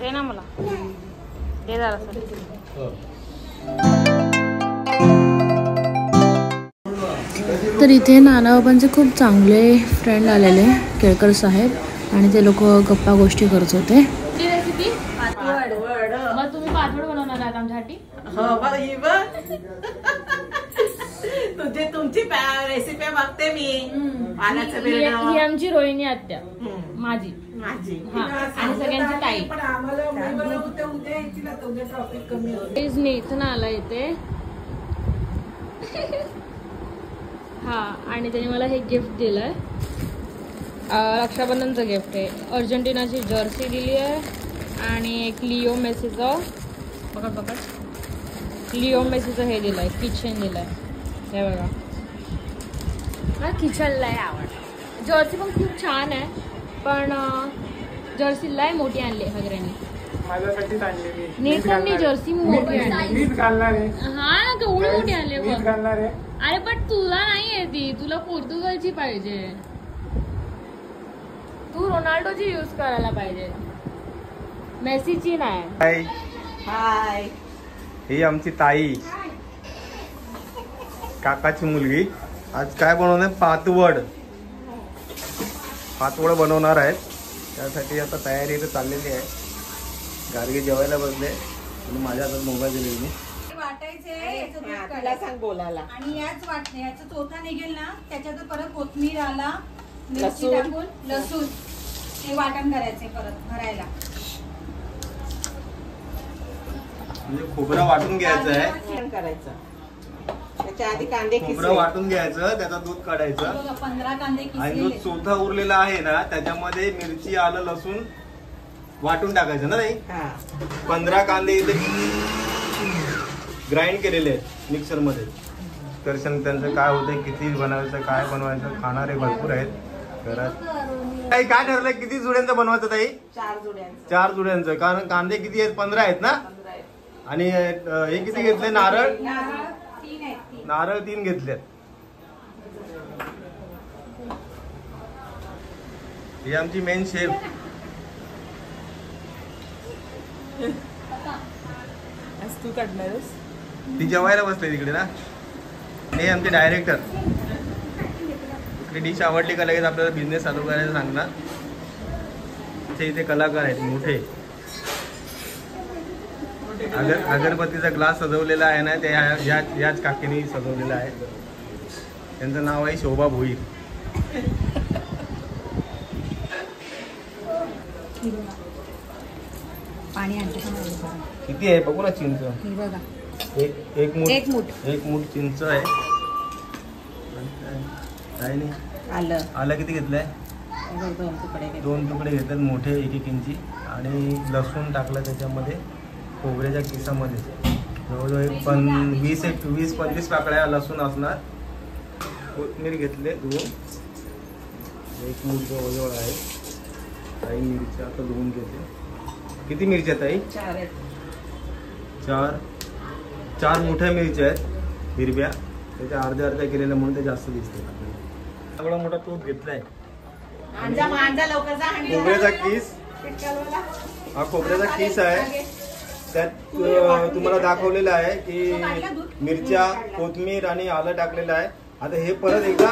ते ना मला ते जरा तर इथे नानाबाबांचे खूप चांगले फ्रेंड आलेले केळकर साहेब आणि ते लोक गप्पा गोष्टी करत होते. रेसिपी पातवड. मग तुम्ही पातवड बनवणार आहात आमच्यासाठी? हो तुझे तुमची रेसिपी बघते मी. पानाचं बिरडं ही आमची रोहिणी आत्या, माझी हा, आणि सगळ्यांची ताई. इथं आला इथे हा, आणि त्याने मला हे गिफ्ट दिलंय, रक्षाबंधनचं गिफ्ट आहे. अर्जेंटिनाची जर्सी दिली आहे आणि एक लिओ मेसीचं लिओ मेसीचं हे दिलंय, किचन दिलंय. हे बघा, मला किचन लय आवडतं. जर्सी पण खूप छान आहे, पण जर्सी लय मोठी आणली सगळ्यांनी. माझ्यासाठीच आणली नीट पण नाही, जर्सी मोठी आणली. मीच घालणार आहे. हा ना, केवढी मोठी आणली मीच घालणार आहे. अरे पण तुला नाही आहे ती, तुला पोर्तुगलची पाहिजे. तू रोनाल्डोची यूज करायला पाहिजे, मेसीची नाही. हाय, ही आमची ताई, काकाची मुलगी. आज काय बनवणार? पातवड बनवणार आहेत. त्यासाठी आता तयारी इथे चाललेली आहे. गाडगे जेवायला बसले आणि माझ्या हातात मोबाईल दिले मी. तिला सांग बोलायला. आणि याचा चोथा निघेल ना, त्याच्यात परत कोथिंबीर आला, मिरची टाकून लसूण हे वाटण करायचे परत भरायला. म्हणजे खोबरं वाटून घ्यायचं आहे, करायचं. त्याच्या आधी कांदे खोबरं वाटून घ्यायचं, त्याचा दूध काढायचं 15 कांदे आणि जो चोथा उरलेला आहे ना त्याच्यामध्ये मिरची, आलं, लसूण वाटून टाकायचं ना ताई. 15 कांदे इथे ग्राइंड केलेले आहेत मिक्सर मध्ये. दर्शन त्यांचं काय होतंय, किती बनवायचं, काय बनवायचं, खाणारे भरपूर आहेत घरात. ताई काय ठरलंय, किती जुड्यांचं बनवायचं ताई? 4 जुड्यांचं. कारण कांदे किती आहेत? 15 आहेत ना. आणि हे किती घेतले? नारळ 3 घेतलेत. ही आमची मेन शेफ. तू काढणारस? ती जेवायला बसले तिकडे ना. हे आमचे डायरेक्टर. इकडे डिश आवडली का लगेच आपल्याला बिझनेस चालू करायला सांगणार. इथे कलाकार आहेत मोठे. अगरबत्तीचा ग्लास सजवलेला आहे ना, ते याच काकीने सजवलेला आहे. त्यांचं नाव आहे शोभा भोईर. पाणी किती आहे बघू ना. चिंच एक मूठ चिंच आहे. काय नाही. आलं किती घेतलंय? 2 तुकडे घेतलेत मोठे, 1-1 इंची. आणि लसूण टाकलं त्याच्यामध्ये, खोबऱ्याच्या किसामध्ये जवळजवळ 20-25 पाकळ्या लसूण असणार. कोथिंबीर घेतले 2, 1 मूठ जवळजवळ आहे. काही मिरच्या आता 2 घेतले. किती मिरच्या ताई? 4 आहेत. 4 मोठ्या मिरच्या आहेत हिरव्या. त्याच्या अर्ध्या केलेल्या म्हणून ते जास्त दिसते. एवढा मोठा तूप घेतलाय. खोबऱ्याचा किस, हा खोबऱ्याचा किस आहे. त्यात तुम्हाला दाखवलेलं आहे की मिरच्या, कोथिंबीर आणि आलं टाकलेलं आहे. आता हे परत एकदा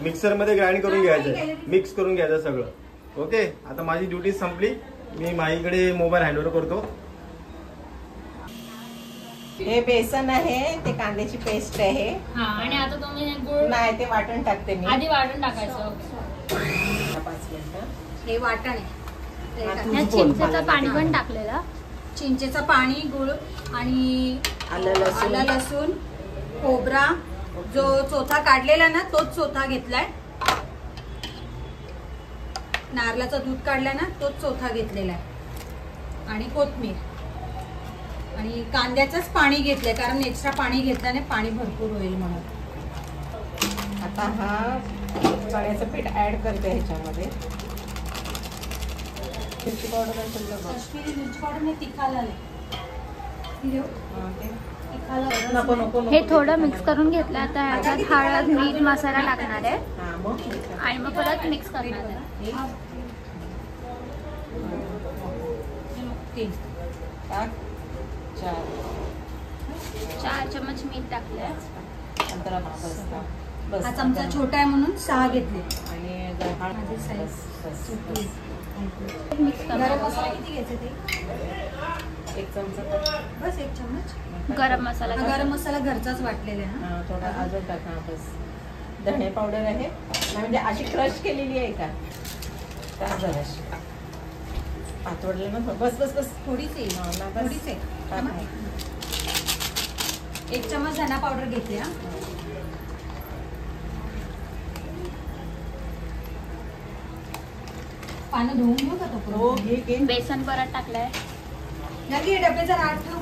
मिक्सर मध्ये ग्राइंड करून घ्यायचं, मिक्स करून घ्यायचं सगळं. ओके, आता माझी ड्युटी संपली. मी माईकडे मोबाईल हँडओव्हर करतो. हे बेसन आहे, ते कांद्याची पेस्ट आहे. हा, आणि आता तुम्ही गुळ नाही, ते वाटण टाकते मी. आधी वाटण टाकायचं. 5 मिनिटं. हे वाटण आहे. चिंचेचं पाणी पण टाकलेलं. चिंचेचं पाणी, गुळ आणि आलं, लसूण, खोबरा. जो चोथा काढलेला ना तोच चोथा घेतलाय. नारळाचं दूध काढलं ना तोच चोथा घेतलेला आहे. आणि कोथिंबीर आणि कांद्याचंच पाणी घेतलंय, कारण एक्स्ट्रा पाणी घेतल्याने पाणी भरपूर होईल म्हणून. आता हा चण्याचं पीठ ऍड करते ह्याच्यामध्ये. मिरची पावडर मिरची पावडर नाही, तिखाला हे थोडं मिक्स करून घेतलं. आता ह्याच्यात हळद, मीठ, मसाला टाकणार आहे आणि मग परत मिक्स करणार आहे. 3 टाक 4 चमच मीठ टाकलंय. बस हा चमचा छोटा आहे म्हणून 6 घेतले. आणि माझी size छोटी आहे. मिक्स गरम करा. मसाला किती घ्यायचे ते? 1 चमचा बस 1 चम्मच. गरम मसाला हा गरम मसाला घरचाच वाटलेला आहे ना. थोडा अजून टाका. बस धणे पावडर आहे म्हणजे अशी क्रश केलेली आहे का? टाक जराशी पातवडलं ना. बस बस बस थोडीच आहे. थोडीच आहे. टाक. 1 चम्मच धना पावडर घेतली. हा पानं धुवून घेऊ का तो? हो घे घे. बेसन परत टाकलंय. नक्की डब्याचा राठ ठेव.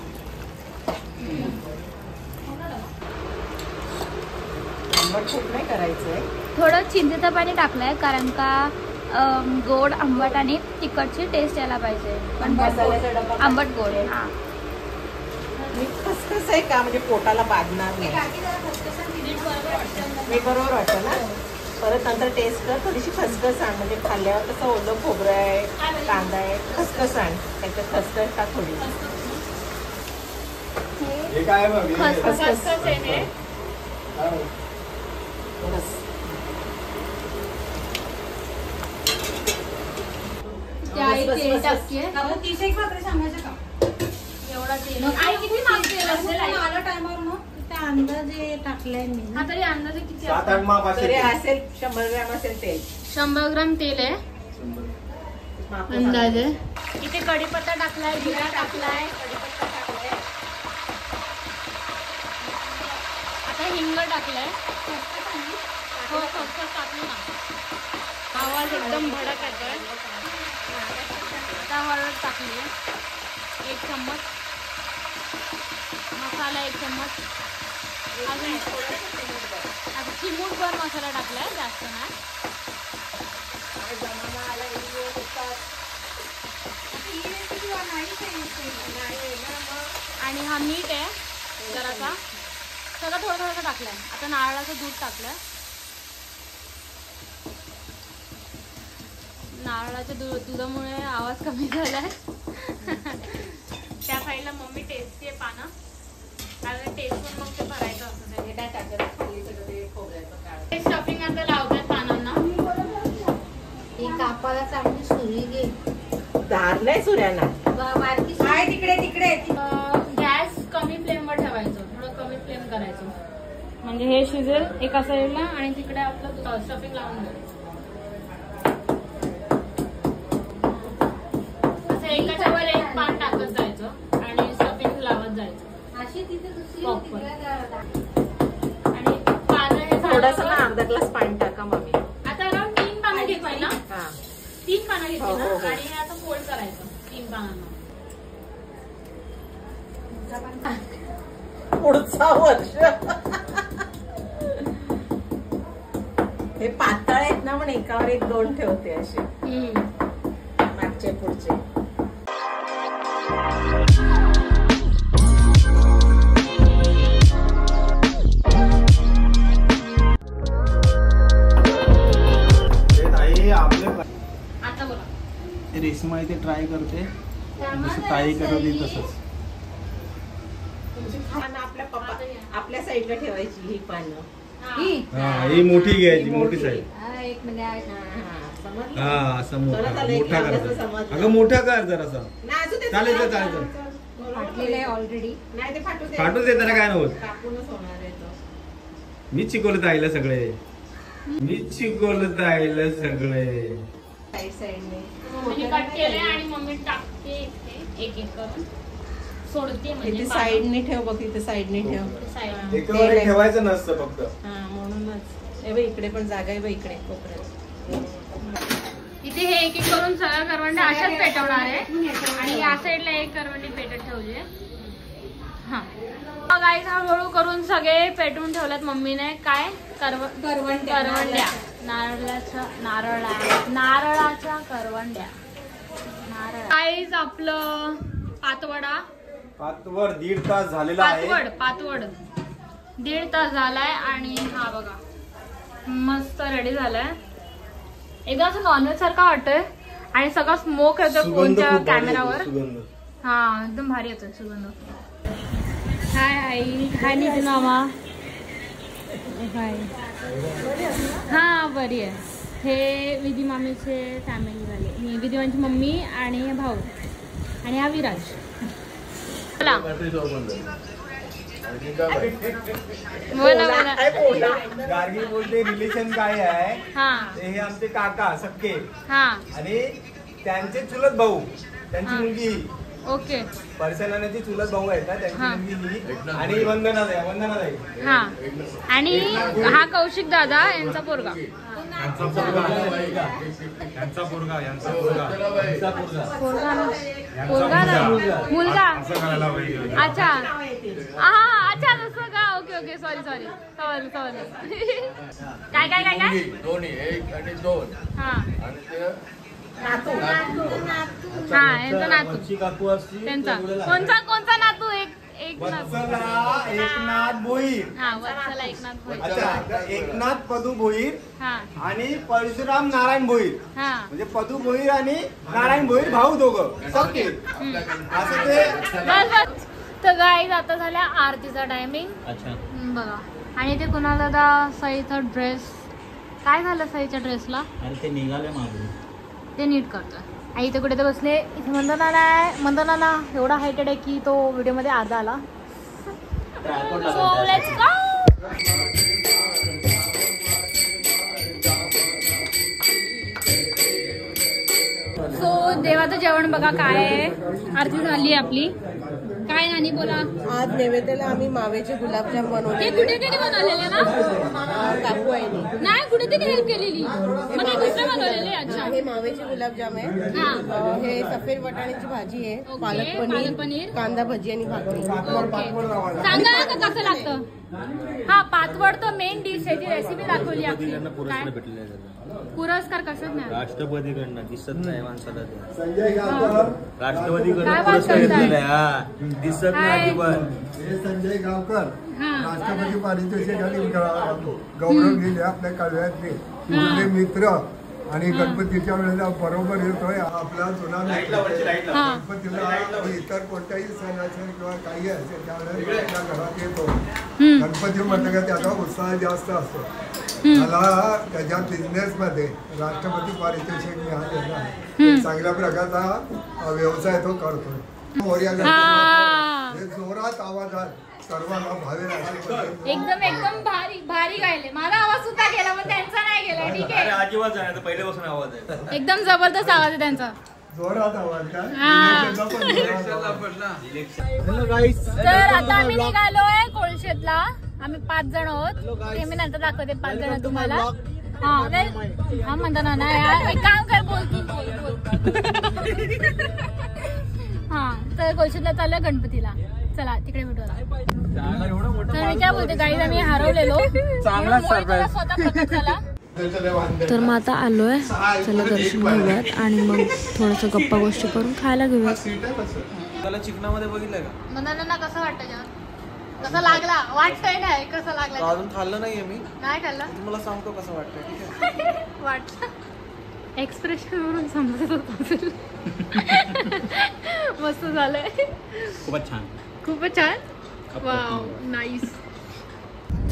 आंबट खूप नाही करायचंय. थोडं चिंचेचं पाणी टाकलंय कारण का गोड आंबट आणि तिखटची टेस्ट यायला पाहिजे. पण मसाल्याचा डबा आंबट गोड. हा मी खसखस आहे का म्हणजे पोटाला बाधणार नाही. मी बरोबर वाटतं ना. परत नंतर टेस्ट कर. थोडीशी खसखस आण म्हणजे खाल्ल्यावर कसं ओलं खोबरं आहे कांदा आहे. खसखस आण त्याच्यात खसखस टाक थोडी. खसखस बस. आपण 31 भाकरी सांगायचं का? एवढा तेल मग आई किती मागते असेल आई? आलं टायमावर मग त्या अंदाजे टाकलंय मी. हा तरी अंदाजे किती 7-8 माप तरी असेल. असेल 100 ग्रॅम असेल तेल. 100 ग्राम तेल आहे माप अंदाजे. इथे कढीपत्ता टाकलाय, जिरा टाकलाय, आता हिंग टाकलाय. हो खसखस टाकली ना. आवाज एकदम भडक येतोय. आता हळद टाकली 1 चम्मच. मसाला 1 चम्मच. अजून आता चिमूटभर मसाला टाकलाय, जास्त नाही. आणि हा मीठ आहे जरासा. सगळं थोडं थोडं टाकलंय. आता नारळाचं दूध टाकलंय. नारळाच्या दुधामुळे आवाज कमी झालाय. त्या साईडला मम्मी टेस्टी आहे पानं. कारण टेस्ट पण मग ते भरायचं असतं. हे काय टाकत खाली सगळं ते खोबऱ्याचं काढ. ते स्टफिंग आता लावतात पानांना. ही कापाला चांगली सुरी घे. धार नाही सुऱ्यांना. बारकी आहे तिकडे तिकडे. गॅस कमी फ्लेमवर ठेवायचं. थोडं कमी फ्लेम करायचं म्हणजे हे शिजेल एका साईडला आणि तिकडे आपलं स्टफिंग लावून द्यायचं. असं एकाच्या वर एक पान टाकत जायचं आणि स्टफिंग लावत जायचं. अशी तिथे दुसरी Proper. आणि पानं हे थोडंसं ना अर्धा ग्लास पाणी टाका मम्मी. आता अराउंड 3 पानं घेतोय ना. हा 3 पानं घेतली हो, ना. हो, हो. आणि हे आता फोल्ड करायचं 3 पानांना. पुढचा वर्ष. हे पातळ आहेत ना पण एकावर एक 2 ठेवते असे मागचे पुढचे. आता बोला. रेशमा इथे ट्राय करते जसं ताई करत होती तसंच. पानं आपल्या पप्पा आपल्या साईडला ठेवायची ही पानं. ही मोठी घ्यायची मोठी साईज. एक मिनिट. समजलं? हा असं परत मोठा आलं एक मोठा अंदाज कर. समजलं. अगं मोठा कर जरासा. नाही असू दे. चालेल तर चालेल. फाटलेलं आहे ऑलरेडी. नाही ते फाटू दे. फाटून देताना काय नव्हत. कापूनच होणार आहे तो. मीच शिकवलं ताईला सगळे. मीच शिकवलं ताईला सगळे. साईड साईडने म्हणजे कट केलंय आणि मम्मी टाकते इथे एक एक करून सोडते म्हणजे तिथे साईडने ठेव बघ. तिथे साईडने ठेव. साईड. एकावर एक ठेवायचं नसतं फक्त. हा म्हणूनच. हे बघ इकडे पण जागा आहे बघ इकडे कोपऱ्यात. इथे हे एक एक करून सगळ्या करवंड्या अशाच पेटवणार आहे आणि या साईडला एक करवंडी पेटत ठेवली आहे. हा गाईस हळूहळू करून सगळे पेटवून ठेवल्यात मम्मीने. काय करवंड्या नारळाच्या करवंड्या. गाईस आपलं पातवडा पातवर 1.5 तास झालेला आहे. पातवड 1.5 तास झालाय आणि हा बघा मस्त रेडी झालाय. एकदम असं नॉनव्हेज सारखा वाटतोय आणि सगळं स्मोक येतो फोनच्या कॅमेरावर. हा एकदम भारी येतोय सुगंध. हाय आई, हाय नितीन मामा. हाय. हा बरी आहे. हे विधी मामीचे फॅमिली झाले. मी विधी मामीची मम्मी आणि भाऊ आणि हा विराज. बोला गार्गी बोलते रिलेशन काय आहे. हा हे आमचे काका सक्के हा आणि त्यांचे चुलत भाऊ, त्यांची मुलगी. ओके. परसनाची चुलत भाऊ आहेत ना, त्यांची मुलगी ही आणि वंदना ताई. हा आणि हा कौशिक दादा यांचा पोरगा. मुलगा. अच्छा हा अच्छा तसं का. ओके ओके सॉरी समजलं. काय काय काय काय दोन्ही 1 आणि 2. हा नातू. हा यांचा नातू. त्यांचा कोणता नातू. एकनाथ भोईर. हा वत्सला एकनाथ भोईर. अच्छा एकनाथ पदू भोईर हा आणि परशुराम नारायण भोईर. हा म्हणजे पदू भोईर आणि नारायण भोईर भाऊ दोघं सक्के. असं ते. बस. तर गाईज आता झाल्या आरतीचा टायमिंग. अच्छा बघा. आणि ते कुणाला दादा सईचा ड्रेस. काय झालं सईच्या ड्रेसला. ते निघाले मागून. ते नीट करतोय. आई इथे कुठे तर बसले. इथे मंदनाला एवढा हायटेड आहे की तो व्हिडिओ मध्ये अर्धा आला. So let's go. सो देवाचं जेवण बघा काय आहे. आरती झाली आपली. काय नानी बोला. आज नैवेद्याला आम्ही मावेचे गुलाबजाम बनवले. ते कुठेतरी बनवलेले ना काकू आईने. नाही कुठेतरी हेल्प केलेली. मग ते दुसरे बनवलेले. अच्छा हे मावेचे गुलाबजाम आहे. हे सफेद वाटाण्याची भाजी आहे. पालक पनीर, कांदा भजी आणि भाकरी. सांगा ना कसं लागतं. हा पातवड तर मेन डिश आहे. ती रेसिपी दाखवली आपली. पुरस्कार कशात नाही. राष्ट्रपतीकडनं दिसत नाही माणसाला. राष्ट्रपतीकडनं पुरस्कार दिलेला दिसत नाही. हे संजय गावकर राष्ट्रपती पारितोषिकाने गौरव दिले आपल्या कळव्यातले मित्र. आणि गणपतीच्या वेळेला बरोबर येतोय आपला जुना गणपतीला इतर कोणत्याही सण असेल किंवा काही असेल त्यावेळेला आपल्या घरात येतो. गणपती म्हटलं का त्याचा उत्साह जास्त असतो. मला त्याच्या बिझनेस मध्ये राष्ट्रपती पारितोषिक मिळालेलं आहे. चांगल्या प्रकारचा व्यवसाय तो करतोय. जोरात आवाजात सर्वांना भावे एकदम भारी गायले. माझा आवाज सुद्धा गेला पण त्यांचा नाही गेला. ठीक आहे. अजिबात जाणार पहिल्यापासून आवाज आहे. एकदम जबरदस्त आवाज आहे त्यांचा. जोरात आवाज का. तर आता आम्ही निघालोय कोळशेतला. आम्ही 5 जण आहोत. ते मी नंतर दाखवते 5 जण तुम्हाला. हा म्हणता ना यार एक काम कर. बोल. हा तर कोळशेतला चाललोय गणपतीला. चला तिकडे भेटू. तर मी काय बोलते गाईज आम्ही हरवलेलो. स्वतः पता चला. तर मग आता आलोय. चला दर्शन घेऊयात आणि मग थोडस गप्पा गोष्टी करून खायला घेऊयात. चिकनामध्ये बघितलंय का. मंदाना कसं वाटतं जेवण. कसं लागला वाटतंय काय. कसं लागलं अजून खाल्लं नाहीये मी. नाही खाल्लं. तुम्हाला सांगतो कसं वाटतं. ठीक आहे. वाटत एक्सप्रेशन वरून समजत होत. मस्त झालंय. खूपच छान. Wow nice.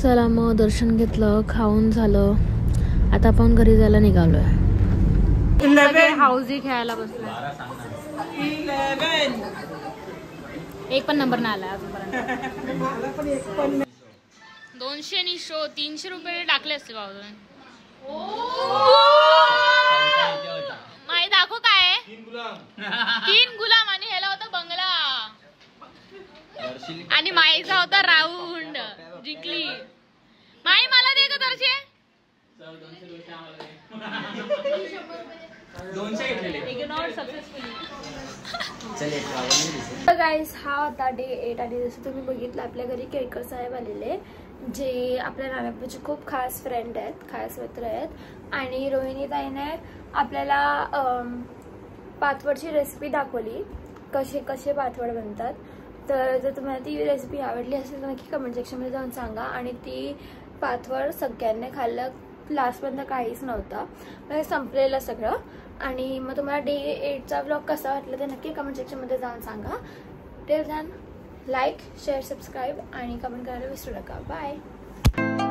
चला मग दर्शन घेतलं, खाऊन झालं. आता आपण घरी जायला निघालोय. हाऊसी खेळायला बसलो. 1 पण नंबर नाही आला अजूनपर्यंत. 200 नि 300 रुपये टाकले असते बाबा. माही दाखव काय 3 गुलाम आणि ह्याला होता बंगला आणि माईचा होता राऊंड. जिंकली माई. मला दे का दर्शे. 200 इग्नोर सक्सेसफुली. गाईस हा होता डे 8 आणि जसं तुम्ही बघितलं आपल्या घरी केळकर साहेब आलेले जे आपल्या नानाप्पाचे खूप खास फ्रेंड आहेत, खास मित्र आहेत. आणि रोहिणी ताईने आपल्याला पातवडची रेसिपी दाखवली. कसे पातवड बनतात. तर जर तुम्हाला ती रेसिपी आवडली असेल तर नक्की कमेंट सेक्शनमध्ये जाऊन सांगा. आणि ती पातवड सगळ्यांनी लास्टपर्यंत काहीच नव्हतं, म्हणजे संपलेलं सगळं. आणि मग तुम्हाला डे 8चा व्लॉग कसा वाटला ते नक्की कमेंट सेक्शनमध्ये जाऊन सांगा. Till then like, share, subscribe आणि कमेंट करायला विसरू नका. बाय.